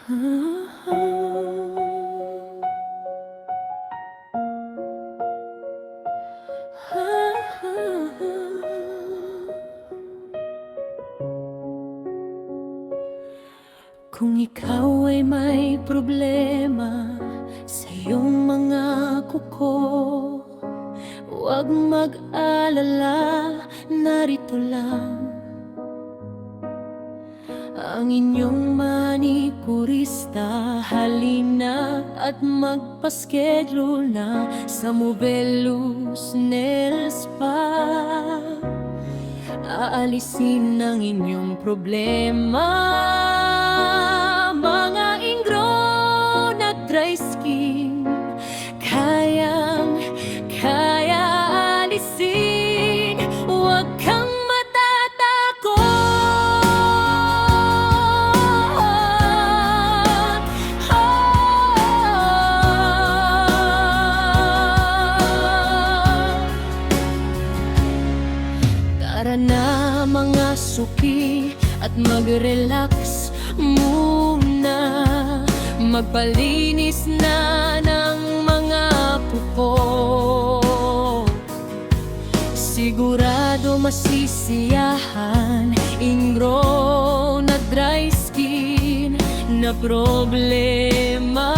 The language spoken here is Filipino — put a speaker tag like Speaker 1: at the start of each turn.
Speaker 1: Kung ikaw ay may problema sa iyong mga kuko, huwag mag-alala, narito lang ang inyong manikurista. Halina at magpa-schedule na sa Movelus Nail Spa. Aalisin ang inyong problema, mga ingrown at dry skin. Kaya alisin, huwag kang matatakot. Tara na mga suki at mag-relax muna, magpalinis na ng mga kuko. Sigurado masisiyahan, ingrown na dry skin na problema.